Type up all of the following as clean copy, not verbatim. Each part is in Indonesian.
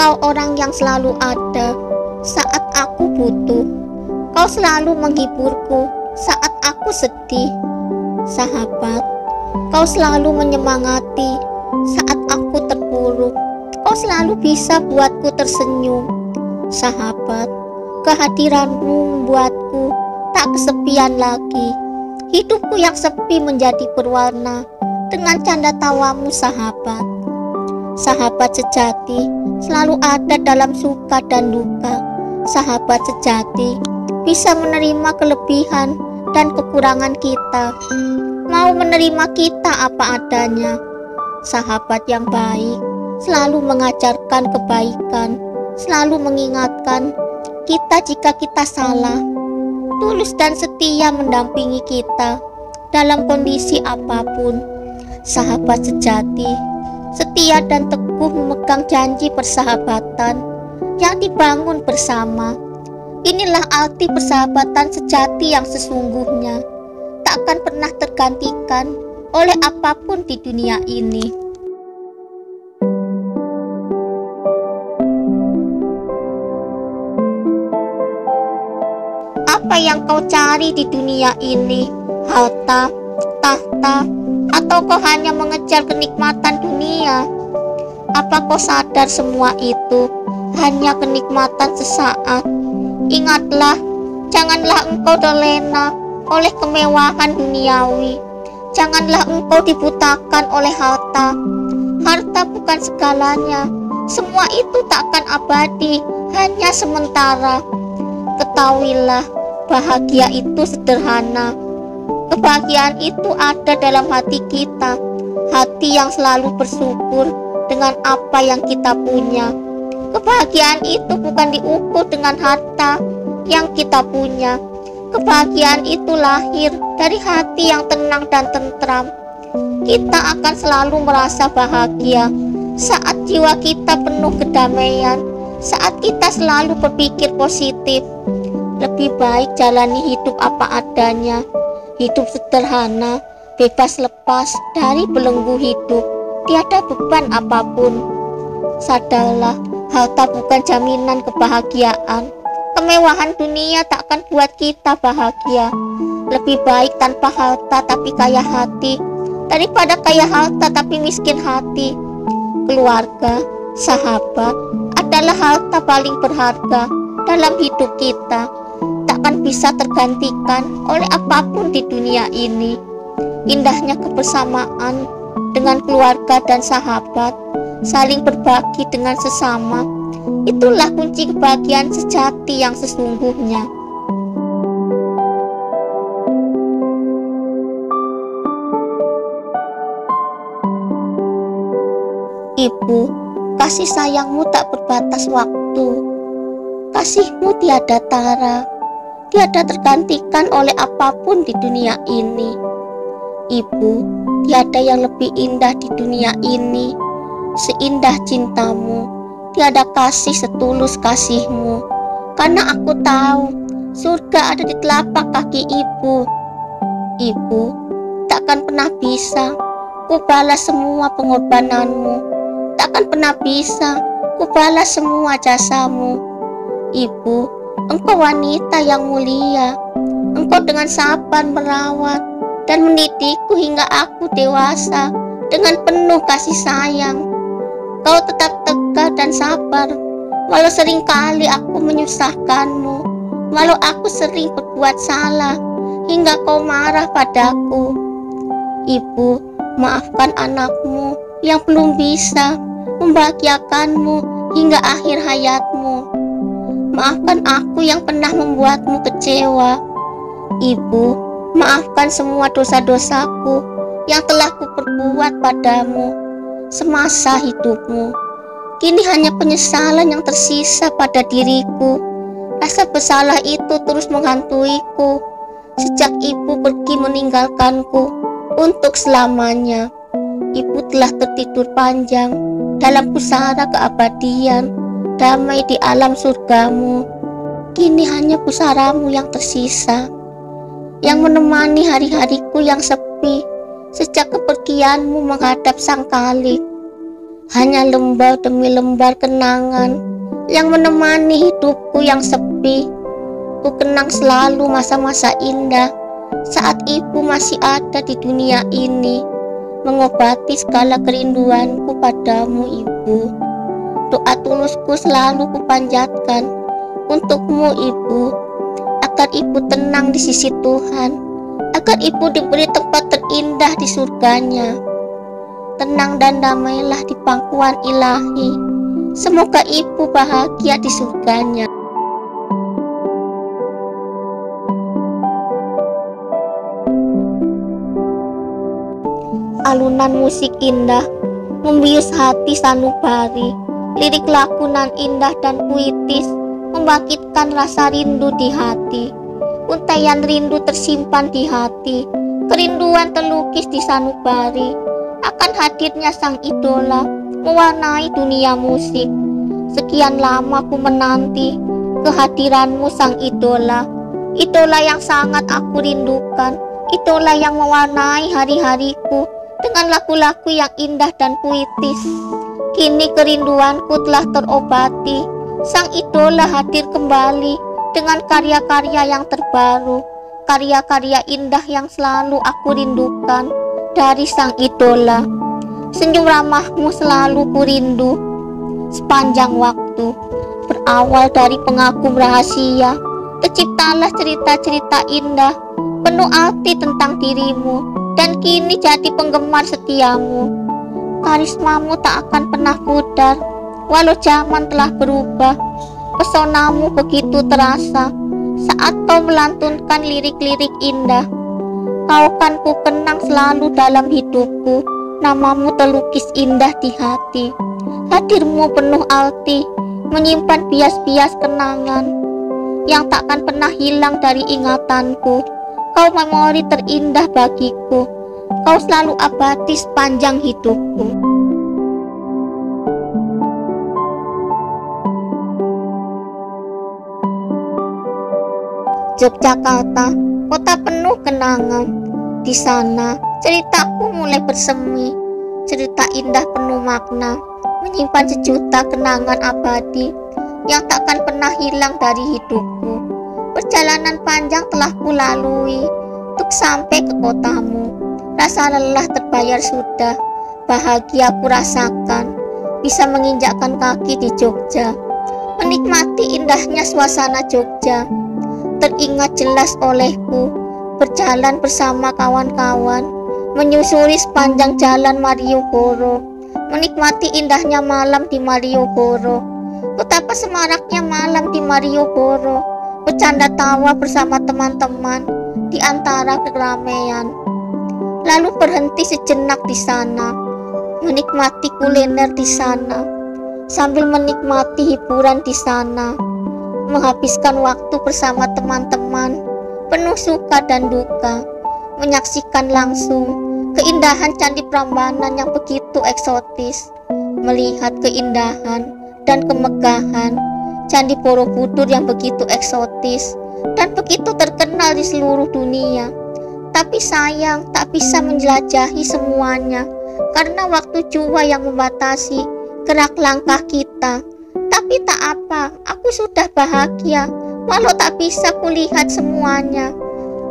Kau orang yang selalu ada saat aku butuh. Kau selalu menghiburku saat aku sedih. Sahabat, kau selalu menyemangati saat aku terpuruk. Kau selalu bisa buatku tersenyum. Sahabat, kehadiranmu membuatku tak kesepian lagi. Hidupku yang sepi menjadi berwarna dengan canda tawamu, sahabat. Sahabat sejati selalu ada dalam suka dan duka. Sahabat sejati bisa menerima kelebihan dan kekurangan kita, mau menerima kita apa adanya. Sahabat yang baik selalu mengajarkan kebaikan, selalu mengingatkan kita jika kita salah, tulus dan setia mendampingi kita dalam kondisi apapun. Sahabat sejati setia dan teguh memegang janji persahabatan yang dibangun bersama. Inilah arti persahabatan sejati yang sesungguhnya tak akan pernah tergantikan oleh apapun di dunia ini. Apa yang kau cari di dunia ini? Harta, tahta, atau kau hanya mengejar kenikmatan dunia? Apa kau sadar semua itu hanya kenikmatan sesaat? Ingatlah, janganlah engkau terlena oleh kemewahan duniawi. Janganlah engkau dibutakan oleh harta. Harta bukan segalanya. Semua itu tak akan abadi, hanya sementara. Ketahuilah, bahagia itu sederhana. Kebahagiaan itu ada dalam hati kita, hati yang selalu bersyukur dengan apa yang kita punya. Kebahagiaan itu bukan diukur dengan harta yang kita punya. Kebahagiaan itu lahir dari hati yang tenang dan tentram. Kita akan selalu merasa bahagia saat jiwa kita penuh kedamaian, saat kita selalu berpikir positif. Lebih baik jalani hidup apa adanya, hidup sederhana, bebas lepas dari belenggu hidup, tiada beban apapun. Sadarlah, harta bukan jaminan kebahagiaan. Kemewahan dunia tak akan buat kita bahagia. Lebih baik tanpa harta tapi kaya hati, daripada kaya harta tapi miskin hati. Keluarga, sahabat adalah harta paling berharga dalam hidup kita. Takkan bisa tergantikan oleh apapun di dunia ini. Indahnya kebersamaan dengan keluarga dan sahabat, saling berbagi dengan sesama, itulah kunci kebahagiaan sejati yang sesungguhnya. Ibu, kasih sayangmu tak berbatas waktu. Kasihmu tiada tara, tiada tergantikan oleh apapun di dunia ini. Ibu, tiada yang lebih indah di dunia ini. Seindah cintamu, tiada kasih setulus kasihmu. Karena aku tahu surga ada di telapak kaki ibu. Ibu, takkan pernah bisa ku balas semua pengorbananmu. Takkan pernah bisa ku balas semua jasamu. Ibu, engkau wanita yang mulia. Engkau dengan sabar merawat dan mendidikku hingga aku dewasa dengan penuh kasih sayang. Kau tetap tegar dan sabar, walau seringkali aku menyusahkanmu, walau aku sering berbuat salah hingga kau marah padaku. Ibu, maafkan anakmu yang belum bisa membahagiakanmu hingga akhir hayatmu. Maafkan aku yang pernah membuatmu kecewa. Ibu, maafkan semua dosa-dosaku yang telah kuperbuat padamu semasa hidupmu. Kini hanya penyesalan yang tersisa pada diriku. Rasa bersalah itu terus menghantuiku sejak ibu pergi meninggalkanku untuk selamanya. Ibu telah tertidur panjang dalam pusara keabadian, damai di alam surgamu. Kini hanya pusaramu yang tersisa, yang menemani hari-hariku yang sepi sejak kepergianmu menghadap sang Khalik. Hanya lembar demi lembar kenangan yang menemani hidupku yang sepi. Ku kenang selalu masa-masa indah saat ibu masih ada di dunia ini, mengobati segala kerinduanku padamu ibu. Doa tulusku selalu kupanjatkan untukmu ibu, agar ibu tenang di sisi Tuhan, agar ibu diberi tempat terindah di surganya. Tenang dan damailah di pangkuan ilahi, semoga ibu bahagia di surganya. Alunan musik indah membius hati sanubari, lirik lagu nan indah dan puitis membangkitkan rasa rindu di hati. Untaian rindu tersimpan di hati, kerinduan terlukis di sanubari akan hadirnya sang idola mewarnai dunia musik. Sekian lama ku menanti kehadiranmu sang idola, idola yang sangat aku rindukan, idola yang mewarnai hari-hariku dengan lagu-lagu yang indah dan puitis. Kini kerinduanku telah terobati, sang idola hadir kembali dengan karya-karya yang terbaru, karya-karya indah yang selalu aku rindukan dari sang idola. Senyum ramahmu selalu ku rindu sepanjang waktu. Berawal dari pengagum rahasia, terciptalah cerita-cerita indah penuh arti tentang dirimu, dan kini jadi penggemar setiamu. Karismamu tak akan pernah pudar, walau zaman telah berubah. Pesonamu begitu terasa saat kau melantunkan lirik-lirik indah. Kau kan ku kenang selalu dalam hidupku, namamu terlukis indah di hati. Hadirmu penuh arti, menyimpan bias-bias kenangan yang takkan pernah hilang dari ingatanku. Kau memori terindah bagiku, kau selalu abadi sepanjang hidupku. Yogyakarta, kota penuh kenangan. Di sana ceritaku mulai bersemi, cerita indah penuh makna, menyimpan sejuta kenangan abadi yang takkan pernah hilang dari hidupku. Perjalanan panjang telah kulalui untuk sampai ke kotamu. Rasa lelah terbayar sudah, bahagia ku rasakan bisa menginjakkan kaki di Jogja, menikmati indahnya suasana Jogja. Teringat jelas olehku berjalan bersama kawan-kawan, menyusuri sepanjang jalan Malioboro, menikmati indahnya malam di Malioboro. Betapa semaraknya malam di Malioboro, bercanda tawa bersama teman-teman di antara keramaian. Lalu berhenti sejenak di sana, menikmati kuliner di sana, sambil menikmati hiburan di sana, menghabiskan waktu bersama teman-teman penuh suka dan duka, menyaksikan langsung keindahan Candi Prambanan yang begitu eksotis, melihat keindahan dan kemegahan Candi Borobudur yang begitu eksotis dan begitu terkenal di seluruh dunia. Tapi sayang tak bisa menjelajahi semuanya karena waktu jua yang membatasi gerak langkah kita. Tapi tak apa, aku sudah bahagia walau tak bisa kulihat semuanya.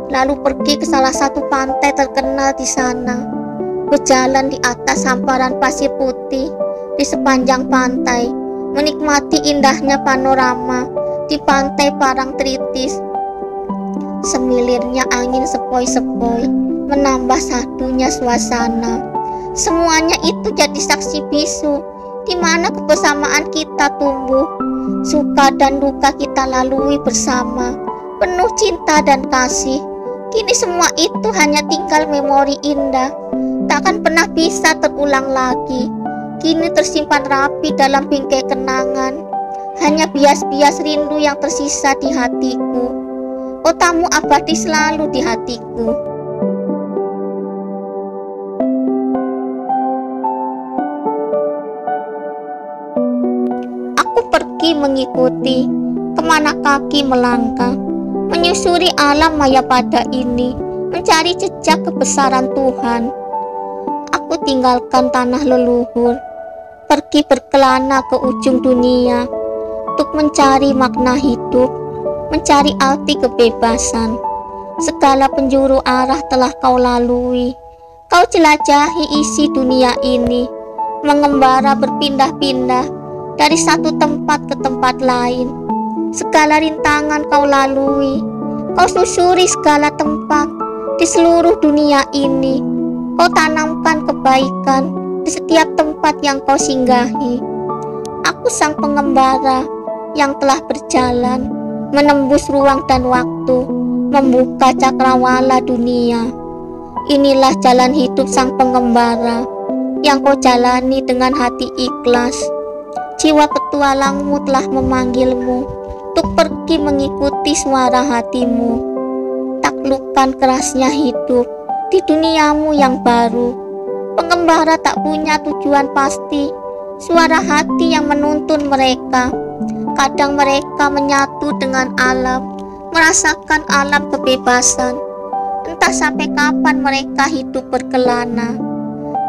Lalu pergi ke salah satu pantai terkenal di sana, berjalan di atas hamparan pasir putih di sepanjang pantai, menikmati indahnya panorama di pantai Parangtritis. Semilirnya angin sepoi-sepoi menambah sahdunya suasana. Semuanya itu jadi saksi bisu di mana kebersamaan kita tumbuh, suka dan duka kita lalui bersama, penuh cinta dan kasih. Kini semua itu hanya tinggal memori indah, takkan pernah bisa terulang lagi. Kini tersimpan rapi dalam bingkai kenangan, hanya bias-bias rindu yang tersisa di hatiku. Kotamu abadi selalu di hatiku. Aku pergi mengikuti kemana kaki melangkah, menyusuri alam maya pada ini, mencari jejak kebesaran Tuhan. Aku tinggalkan tanah leluhur, pergi berkelana ke ujung dunia untuk mencari makna hidup, mencari arti kebebasan. Segala penjuru arah telah kau lalui. Kau jelajahi isi dunia ini, mengembara berpindah-pindah dari satu tempat ke tempat lain. Segala rintangan kau lalui, kau susuri segala tempat di seluruh dunia ini. Kau tanamkan kebaikan di setiap tempat yang kau singgahi. Aku sang pengembara yang telah berjalan, menembus ruang dan waktu, membuka cakrawala dunia. Inilah jalan hidup sang pengembara yang kau jalani dengan hati ikhlas. Jiwa petualangmu telah memanggilmu untuk pergi mengikuti suara hatimu. Taklukkan kerasnya hidup di duniamu yang baru. Pengembara tak punya tujuan pasti, suara hati yang menuntun mereka. Kadang mereka menyatu dengan alam, merasakan alam kebebasan. Entah sampai kapan mereka hidup berkelana.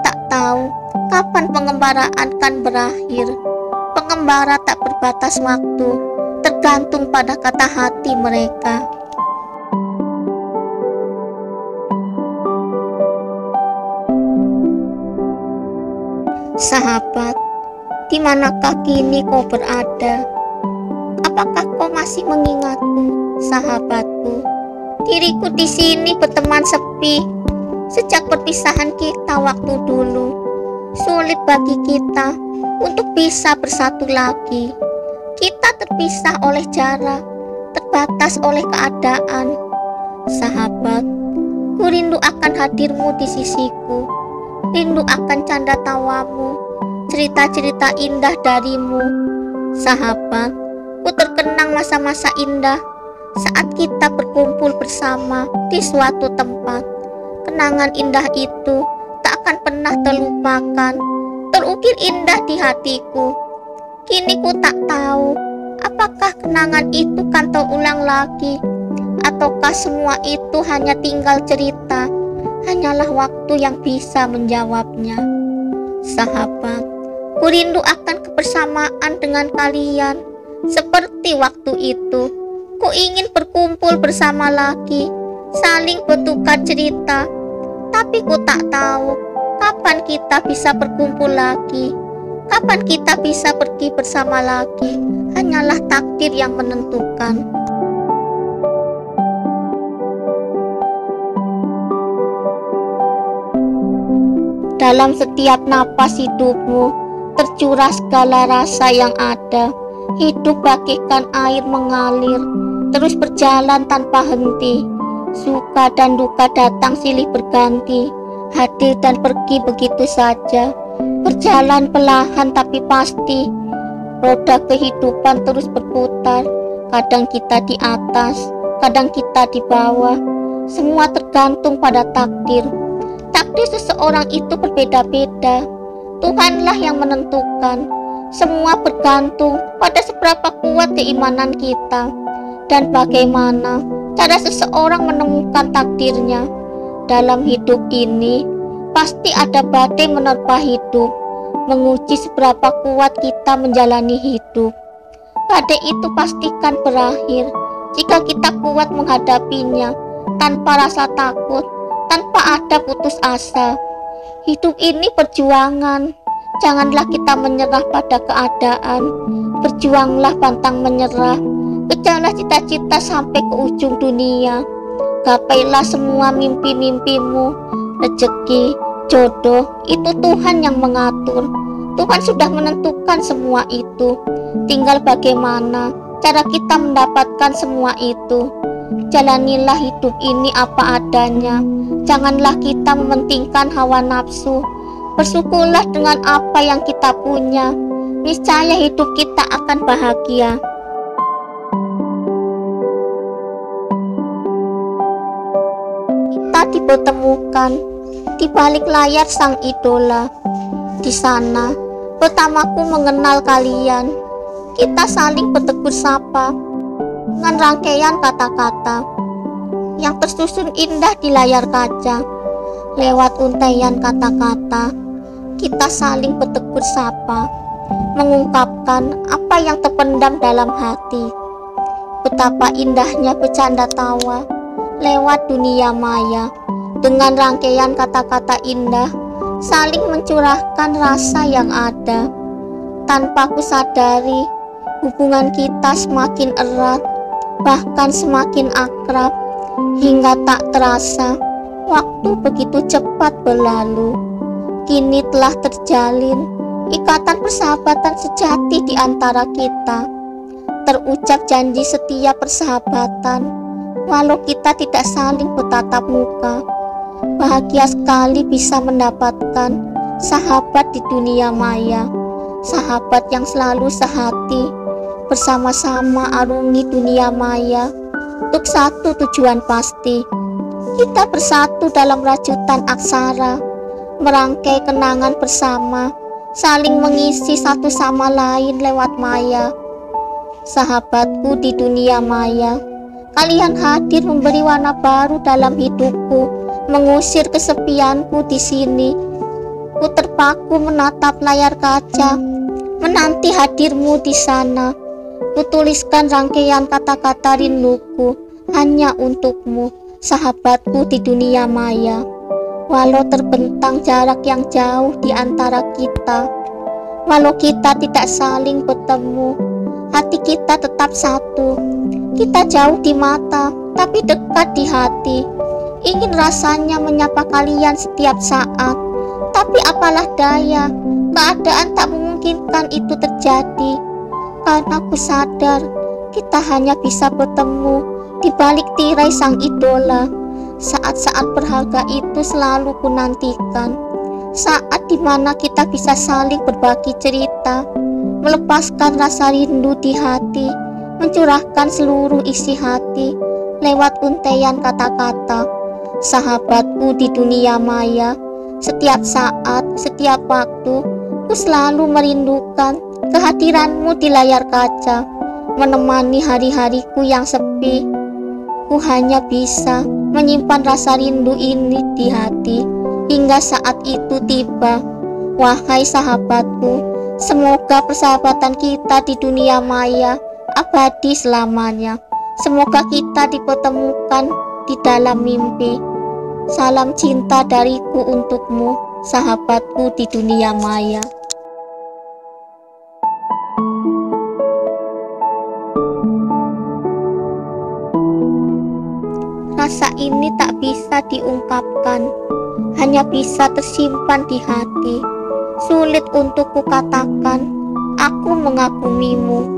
Tak tahu kapan pengembaraan kan berakhir. Pengembara tak berbatas waktu, tergantung pada kata hati mereka. Sahabat, di manakah kini kau berada? Apakah kau masih mengingatku, sahabatku? Diriku di sini berteman sepi. Sejak perpisahan kita waktu dulu, sulit bagi kita untuk bisa bersatu lagi. Kita terpisah oleh jarak, terbatas oleh keadaan. Sahabat, ku rindu akan hadirmu di sisiku. Rindu akan canda tawamu, cerita-cerita indah darimu. Sahabat, ku terkenang masa-masa indah saat kita berkumpul bersama di suatu tempat. Kenangan indah itu tak akan pernah terlupakan, terukir indah di hatiku. Kini ku tak tahu, apakah kenangan itu kan terulang lagi, ataukah semua itu hanya tinggal cerita. Hanyalah waktu yang bisa menjawabnya. Sahabat, ku rindu akan kebersamaan dengan kalian seperti waktu itu. Ku ingin berkumpul bersama lagi, saling bertukar cerita. Tapi ku tak tahu kapan kita bisa berkumpul lagi, kapan kita bisa pergi bersama lagi. Hanyalah takdir yang menentukan. Dalam setiap napas hidupmu tercurah segala rasa yang ada. Hidup bagaikan air mengalir, terus berjalan tanpa henti. Suka dan duka datang silih berganti, hadir dan pergi begitu saja. Berjalan perlahan tapi pasti, roda kehidupan terus berputar. Kadang kita di atas, kadang kita di bawah. Semua tergantung pada takdir. Takdir seseorang itu berbeda-beda. Tuhanlah yang menentukan. Semua bergantung pada seberapa kuat keimanan kita dan bagaimana cara seseorang menemukan takdirnya. Dalam hidup ini pasti ada badai menerpa hidup, menguji seberapa kuat kita menjalani hidup. Badai itu pastikan berakhir jika kita kuat menghadapinya tanpa rasa takut, tanpa ada putus asa. Hidup ini perjuangan. Janganlah kita menyerah pada keadaan. Berjuanglah pantang menyerah. Kejarlah cita-cita sampai ke ujung dunia. Gapailah semua mimpi-mimpimu. Rezeki, jodoh, itu Tuhan yang mengatur. Tuhan sudah menentukan semua itu. Tinggal bagaimana cara kita mendapatkan semua itu. Jalanilah hidup ini apa adanya. Janganlah kita mementingkan hawa nafsu. Bersyukurlah dengan apa yang kita punya. Niscaya hidup kita akan bahagia. Kita dipertemukan di balik layar sang idola. Di sana pertamaku mengenal kalian. Kita saling bertegur sapa dengan rangkaian kata-kata yang tersusun indah di layar kaca. Lewat untaian kata-kata, kita saling bertegur sapa, mengungkapkan apa yang terpendam dalam hati. Betapa indahnya bercanda tawa lewat dunia maya, dengan rangkaian kata-kata indah saling mencurahkan rasa yang ada. Tanpa ku sadari, hubungan kita semakin erat, bahkan semakin akrab, hingga tak terasa waktu begitu cepat berlalu. Kini telah terjalin ikatan persahabatan sejati di antara kita. Terucap janji setia persahabatan, walau kita tidak saling bertatap muka. Bahagia sekali bisa mendapatkan sahabat di dunia maya, sahabat yang selalu sehati, bersama-sama arungi dunia maya untuk satu tujuan pasti. Kita bersatu dalam rajutan aksara, merangkai kenangan bersama, saling mengisi satu sama lain lewat maya. Sahabatku di dunia maya, kalian hadir memberi warna baru dalam hidupku, mengusir kesepianku di sini. Ku terpaku menatap layar kaca, menanti hadirmu di sana. Ku tuliskan rangkaian kata-kata rinduku hanya untukmu, sahabatku di dunia maya. Walau terbentang jarak yang jauh di antara kita, walau kita tidak saling bertemu, hati kita tetap satu. Kita jauh di mata, tapi dekat di hati. Ingin rasanya menyapa kalian setiap saat, tapi apalah daya, keadaan tak memungkinkan itu terjadi. Karena ku sadar, kita hanya bisa bertemu di balik tirai sang idola. Saat-saat berharga itu selalu ku nantikan, saat dimana kita bisa saling berbagi cerita, melepaskan rasa rindu di hati, mencurahkan seluruh isi hati lewat untaian kata-kata. Sahabatku di dunia maya, setiap saat, setiap waktu, ku selalu merindukan kehadiranmu di layar kaca, menemani hari-hariku yang sepi. Ku hanya bisa menyimpan rasa rindu ini di hati hingga saat itu tiba. Wahai sahabatku, semoga persahabatan kita di dunia maya abadi selamanya. Semoga kita dipertemukan di dalam mimpi. Salam cinta dariku untukmu, sahabatku di dunia maya. Rasa ini tak bisa diungkapkan, hanya bisa tersimpan di hati. Sulit untuk kukatakan, aku mengagumimu.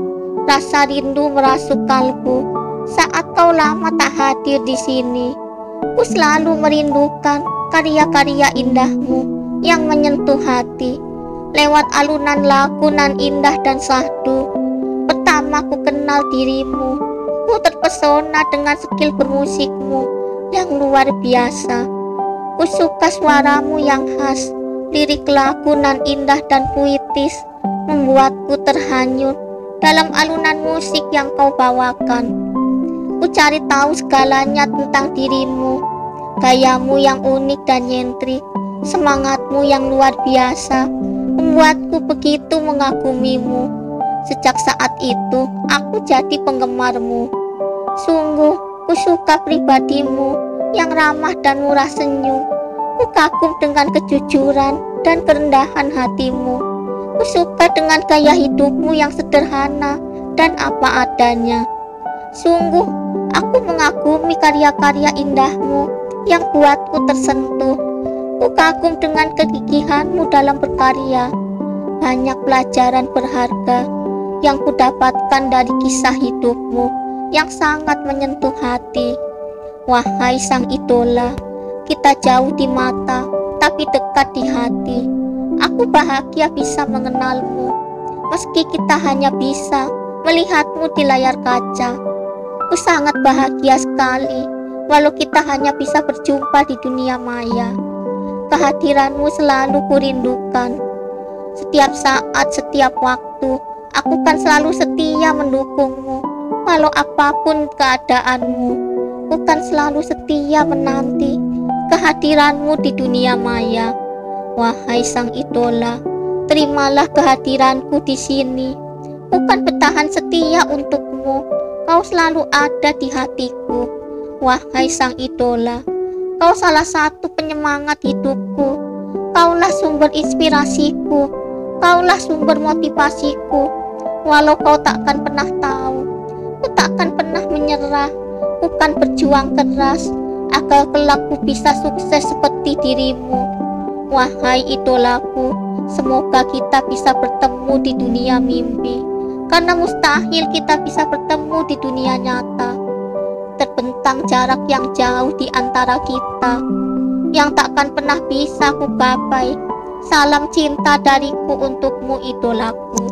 Rasa rindu merasuk kalbu saat kau lama tak hadir di sini. Ku selalu merindukan karya-karya indahmu yang menyentuh hati. Lewat alunan lagu nan indah dan sahdu, pertama ku kenal dirimu. Ku terpesona dengan skill bermusikmu yang luar biasa. Ku suka suaramu yang khas, lirik lagu nan indah dan puitis, membuatku terhanyut dalam alunan musik yang kau bawakan. Ku cari tahu segalanya tentang dirimu, gayamu yang unik dan nyentrik, semangatmu yang luar biasa, membuatku begitu mengagumimu. Sejak saat itu, aku jadi penggemarmu. Sungguh, ku suka pribadimu yang ramah dan murah senyum. Ku kagum dengan kejujuran dan kerendahan hatimu. Ku suka dengan gaya hidupmu yang sederhana dan apa adanya. Sungguh, aku mengagumi karya-karya indahmu yang buatku tersentuh. Ku kagum dengan kegigihanmu dalam berkarya. Banyak pelajaran berharga yang kudapatkan dari kisah hidupmu yang sangat menyentuh hati. Wahai sang idola, kita jauh di mata tapi dekat di hati. Aku bahagia bisa mengenalmu, meski kita hanya bisa melihatmu di layar kaca. Ku sangat bahagia sekali walau kita hanya bisa berjumpa di dunia maya. Kehadiranmu selalu kurindukan. Setiap saat, setiap waktu, aku kan selalu setia mendukungmu. Walau apapun keadaanmu, aku kan selalu setia menanti kehadiranmu di dunia maya. Wahai sang idola, terimalah kehadiranku di sini. Bukan bertahan setia untukmu, kau selalu ada di hatiku. Wahai sang idola, kau salah satu penyemangat hidupku. Kaulah sumber inspirasiku, kaulah sumber motivasiku. Walau kau takkan pernah tahu, ku takkan pernah menyerah. Bukan berjuang keras agar kelak ku bisa sukses seperti dirimu. Wahai idolaku, semoga kita bisa bertemu di dunia mimpi, karena mustahil kita bisa bertemu di dunia nyata. Terbentang jarak yang jauh di antara kita, yang takkan pernah bisa ku gapai. Salam cinta dariku untukmu, idolaku.